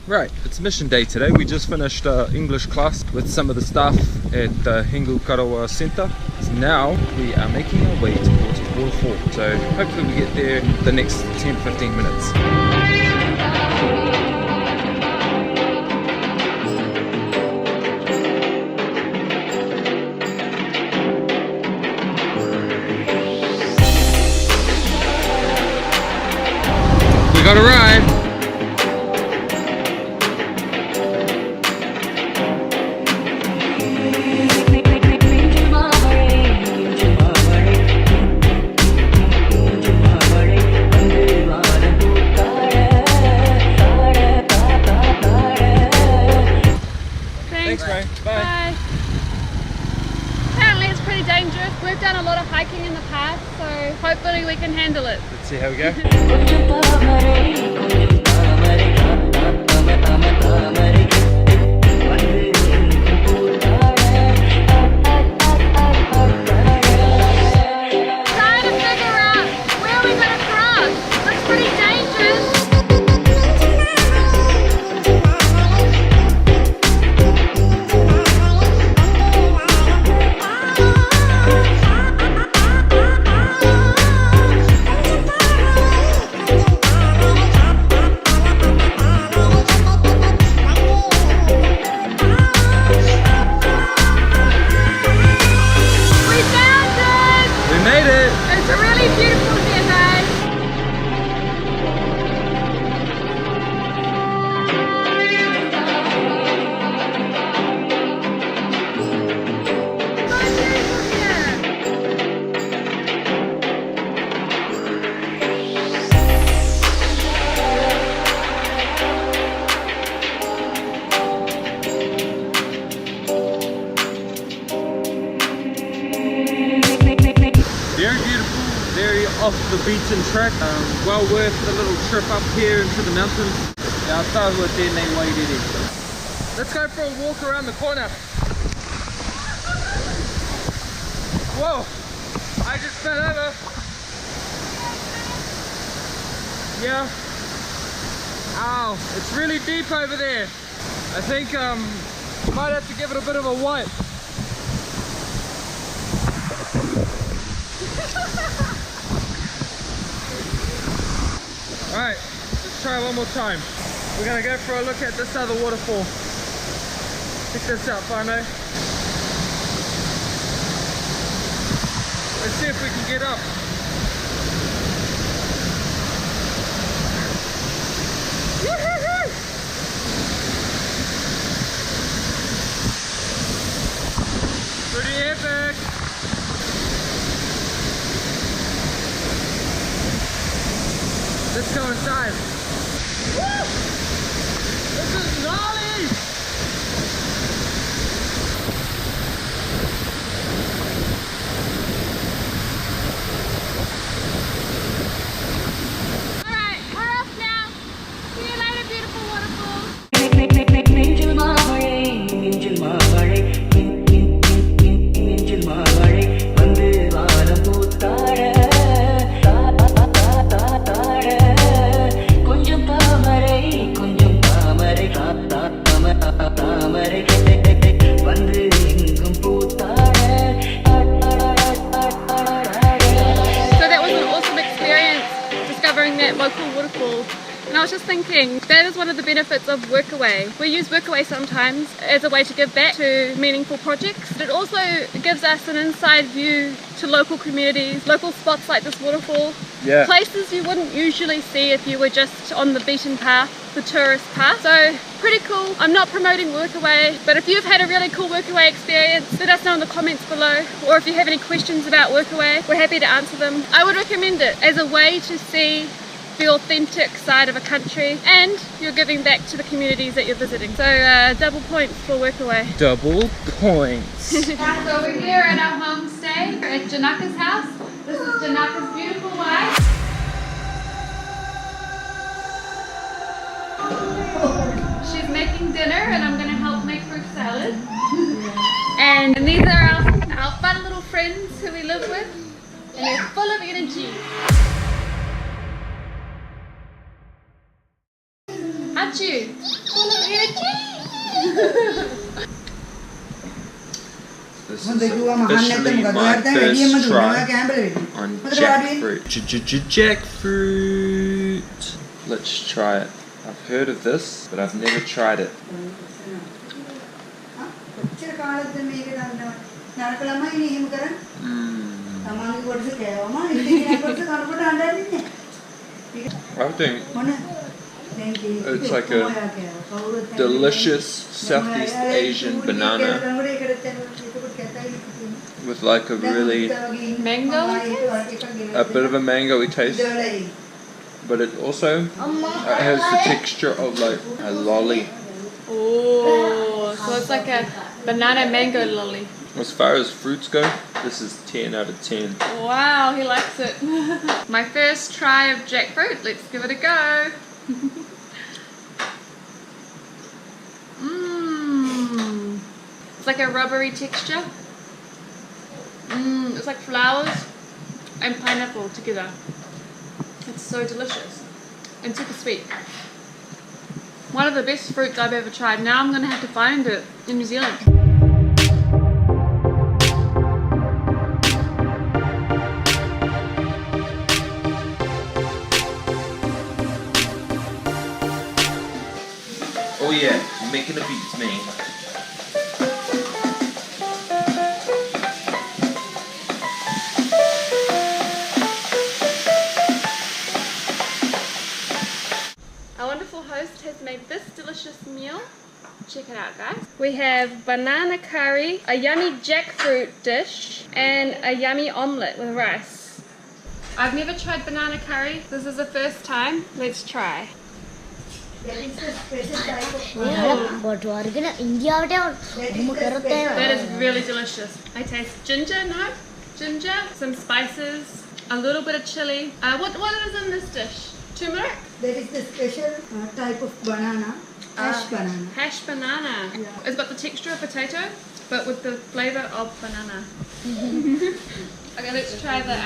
Right, it's mission day today. We just finished English class with some of the staff at the Hingu Karawa Centre. So now we are making our way towards Waterfall. So hopefully we get there in the next 10-15 minutes. We got a ride! Bye. Apparently it's pretty dangerous. We've done a lot of hiking in the past, so hopefully we can handle it. Let's see how we go. Trying to figure out where we're going to cross. Looks pretty dangerous. It's a really beautiful day, guys. So beautiful here. Very beautiful, very off the beaten track. Well worth the little trip up here into the mountains. Yeah, I started with Dene Wairere. Let's go for a walk around the corner. Whoa, I just fell over. Yeah. Ow, it's really deep over there. I think might have to give it a bit of a wipe. Alright, let's try one more time. We're gonna go for a look at this other waterfall. Check this out, Whānau. Let's see if we can get up. Pretty epic! Let's go inside. Woo! This is gnarly! Alright, we're off now. See you later, beautiful waterfalls. That local waterfall, and I was just thinking that is one of the benefits of Workaway. We use Workaway sometimes as a way to give back to meaningful projects, but it also gives us an inside view to local communities, local spots like this waterfall, places you wouldn't usually see if you were just on the beaten path, the tourist path. So pretty cool. I'm not promoting Workaway, but if you've had a really cool Workaway experience, let us know in the comments below, or if you have any questions about Workaway, we're happy to answer them. I would recommend it as a way to see the authentic side of a country, and you're giving back to the communities that you're visiting. So double points for Workaway. Double points. So we're here at our homestay at Janaka's house. This is Janaka's beautiful wife. She's making dinner and I'm going to help make fruit salad. And these are our fun little friends who we live with, and they're full of energy. Hi aren't you? Full of energy. This is officially my first try on jackfruit. Jackfruit. Let's try it. I've heard of this, but I've never tried it. I think it's like a delicious Southeast Asian banana with like a really a bit of a mango-y taste, but it also has the texture of like a lolly. Oh, so it's like a banana mango lolly. As far as fruits go, this is 10 out of 10. Wow, he likes it. My first try of jackfruit. Let's give it a go. Mmm. It's like a rubbery texture. Mmm. It's like flowers and pineapple together. It's so delicious and super sweet. One of the best fruits I've ever tried. Now I'm going to have to find it in New Zealand. Oh yeah, you're making a beat, man. Our wonderful host has made this delicious meal. Check it out, guys. We have banana curry, a yummy jackfruit dish, and a yummy omelette with rice. I've never tried banana curry. This is the first time. Let's try. That is really delicious. I taste ginger, no? Ginger, some spices, a little bit of chili. What is in this dish? Turmeric? That is the special type of banana, hash banana. Hash banana. Yeah. It's got the texture of potato, but with the flavour of banana. Okay, let's try the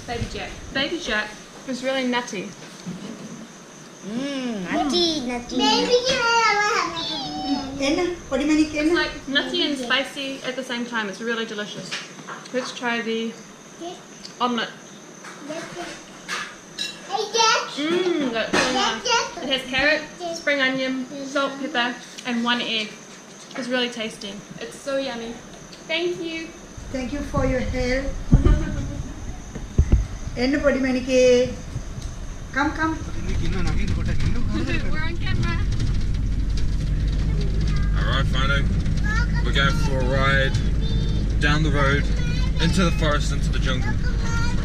baby jack. Baby jack is really nutty. Nutty. It's like nutty and spicy at the same time. It's really delicious. Let's try the omelette. That's really nice. It has carrot, spring onion, salt, pepper, and 1 egg. It's really tasty. It's so yummy. Thank you. Thank you for your help. Anybody manike? Come. We're on camera. Alright, Fino. We're going for a ride down the road, into the forest, into the jungle.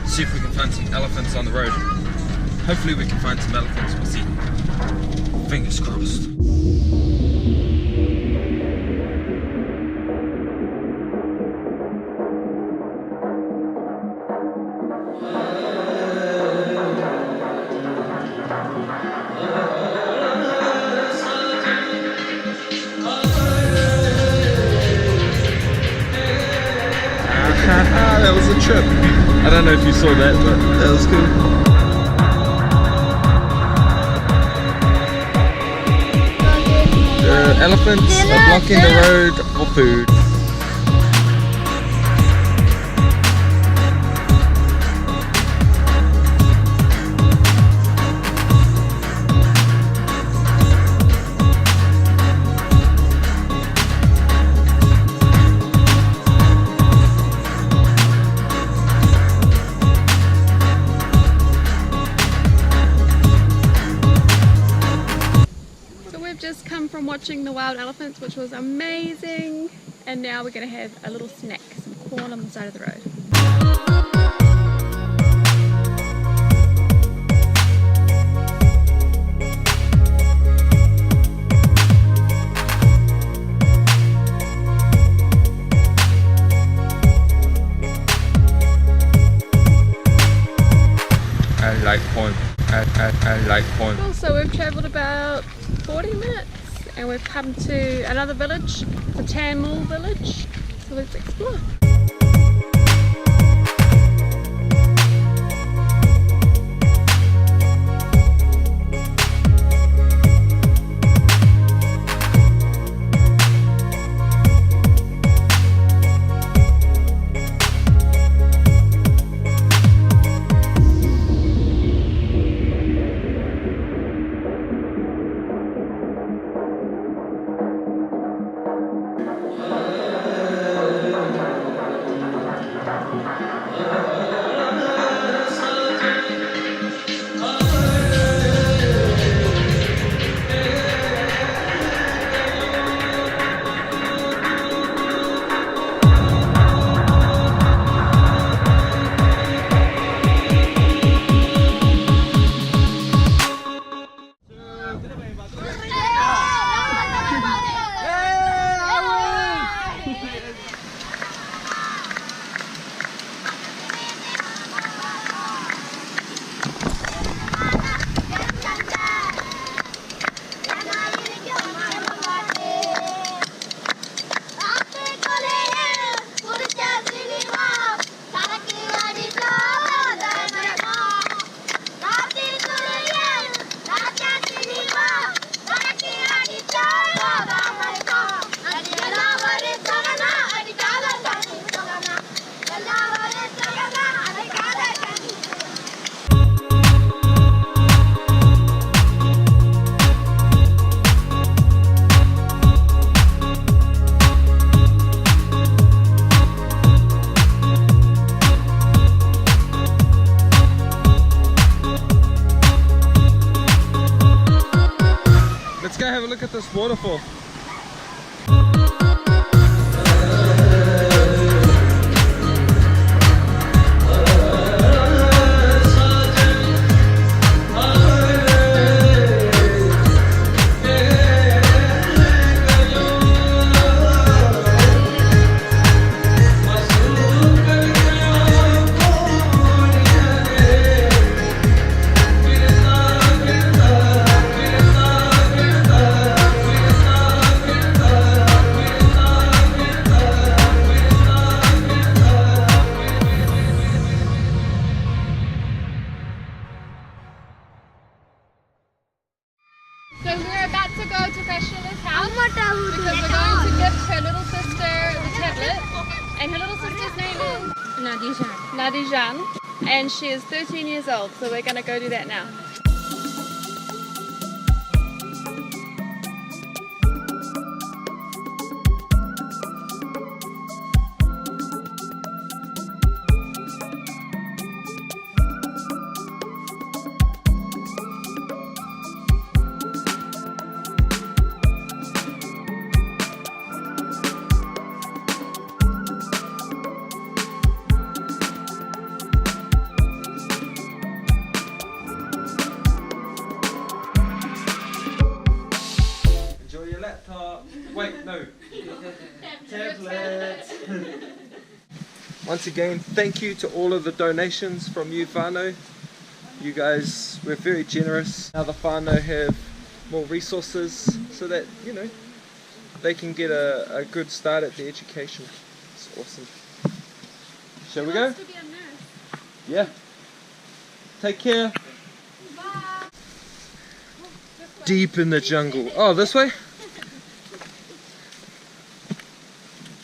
See if we can find some elephants on the road. Hopefully we can find some elephants, we'll see. Fingers crossed. That was a trip. I don't know if you saw that, but that was cool. The elephants are blocking the road for food. Just come from watching the wild elephants, which was amazing, and now we're going to have a little snack, some corn on the side of the road. I like corn. I like corn. Cool, so we've travelled about 40 minutes and we've come to another village, the Tamil village, so let's explore. have a look at this waterfall. So we're about to go to Fashila's house because we're going to gift her little sister the tablet, and her little sister's name is Nadijan, and she is 13 years old, so we're going to go do that now. Laptop. Wait, no. Tablet. Once again, thank you to all of the donations from you whānau. You guys were very generous. Now the whānau have more resources so that, you know, they can get a good start at their education. It's awesome. Shall we go? To be a nurse. Yeah. Take care. Bye. Deep in the jungle. Oh, this way?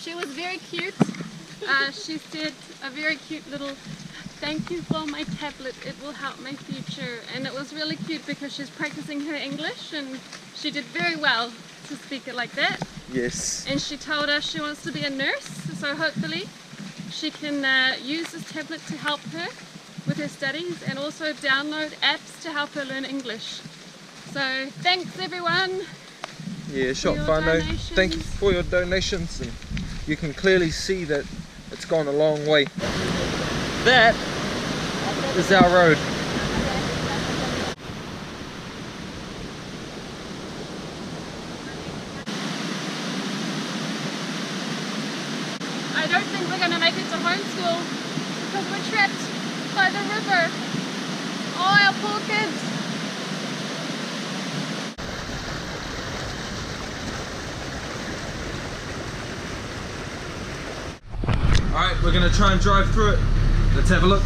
She was very cute. She said a very cute little thank you for my tablet, it will help my future, and it was really cute because she's practicing her English and she did very well to speak it like that. Yes. And she told us she wants to be a nurse, so hopefully she can use this tablet to help her with her studies and also download apps to help her learn English. So thanks everyone. Yeah, shop whānau. Thank you for your donations, and you can clearly see that it's gone a long way. That is our road. I don't think we're going to make it to homeschool because we're trapped by the river. Oh, our poor kids. Alright, we're going to try and drive through it. Let's have a look.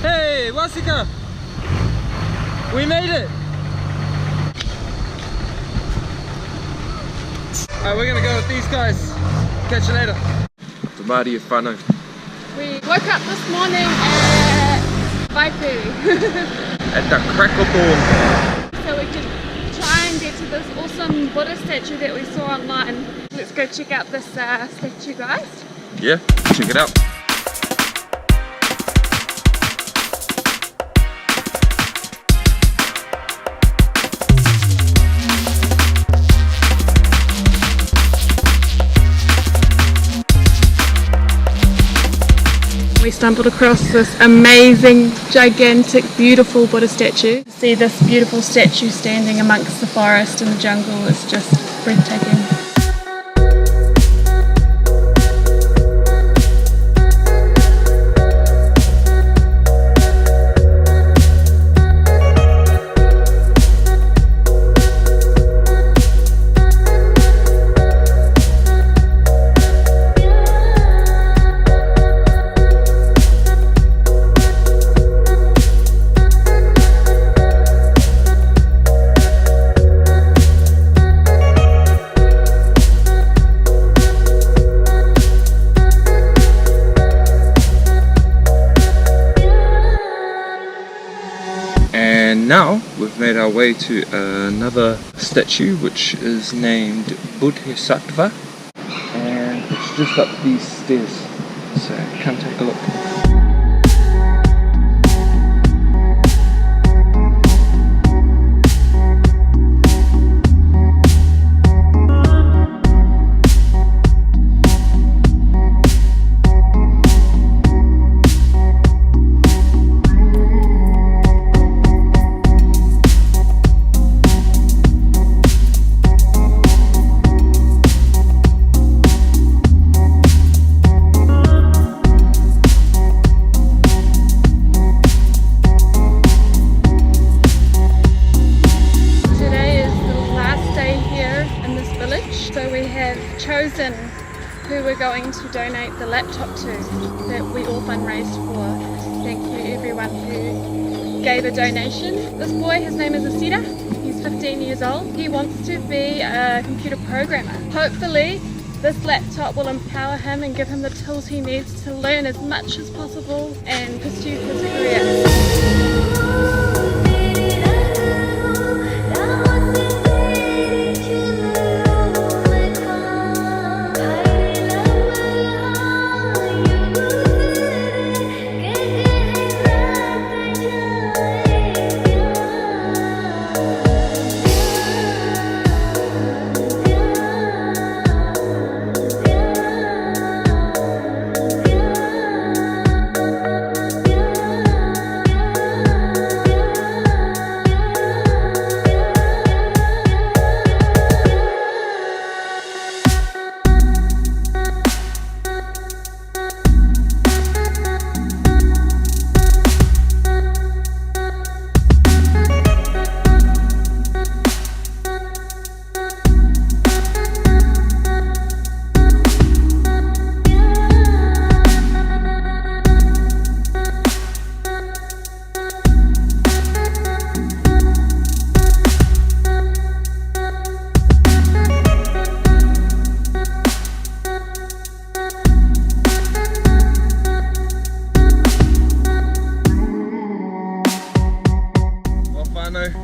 Hey, Wasika! We made it! Alright, we're gonna go with these guys. Catch you later. Te Māori e whānau. We woke up this morning at 5:30. At the crack of dawn. So we can try and get to this awesome Buddha statue that we saw online. Let's go check out this statue, guys. Yeah, check it out. We stumbled across this amazing, gigantic, beautiful Buddha statue. See this beautiful statue standing amongst the forest and the jungle is just breathtaking. our way to another statue which is named Bodhisattva, and it's just up these stairs, so come take a look. Chosen who we're going to donate the laptop to that we all fundraised for. Thank you everyone who gave a donation. This boy, his name is Asida. He's 15 years old. He wants to be a computer programmer. Hopefully this laptop will empower him and give him the tools he needs to learn as much as possible and pursue his career.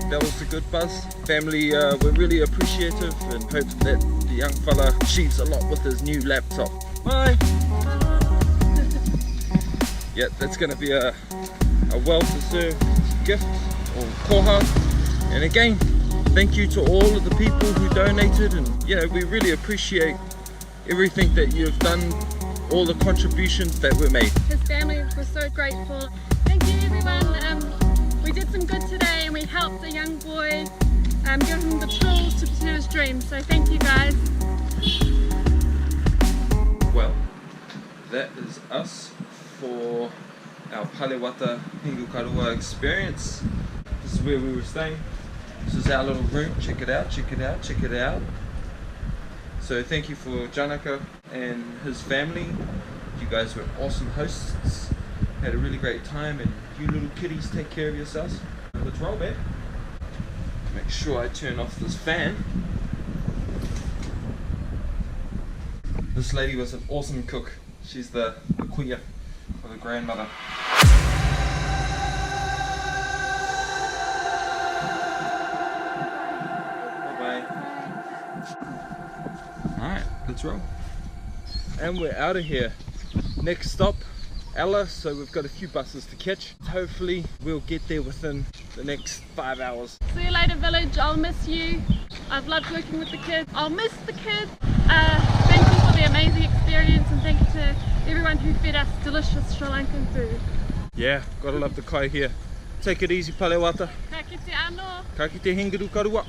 That was a good buzz. Family, we're really appreciative and hope that the young fella achieves a lot with his new laptop. Bye! Yeah, that's going to be a well-deserved gift or koha. And again, thank you to all of the people who donated, and we really appreciate everything that you've done, all the contributions that were made. His family was so grateful. Thank you everyone. We did some good today and we helped the young boy, give him the tools to pursue his dreams. So thank you guys. Well, that is us for our Palewata Hingu Karua experience. This is where we were staying. This is our little room. Check it out, check it out, check it out. So thank you for Janaka and his family. You guys were awesome hosts. Had a really great time, and you little kiddies take care of yourselves. Let's roll, man. Make sure I turn off this fan. This lady was an awesome cook. She's the kuya, or the grandmother. Bye-bye. Alright, let's roll. And we're out of here. Next stop, Ella, so we've got a few buses to catch. Hopefully we'll get there within the next 5 hours. See you later village, I'll miss you. I've loved working with the kids. I'll miss the kids. Thank you for the amazing experience, and thank you to everyone who fed us delicious Sri Lankan food. Yeah, gotta love the kai here. Take it easy, Palewata. Ka kite ano. Ka kite Hingu Karua.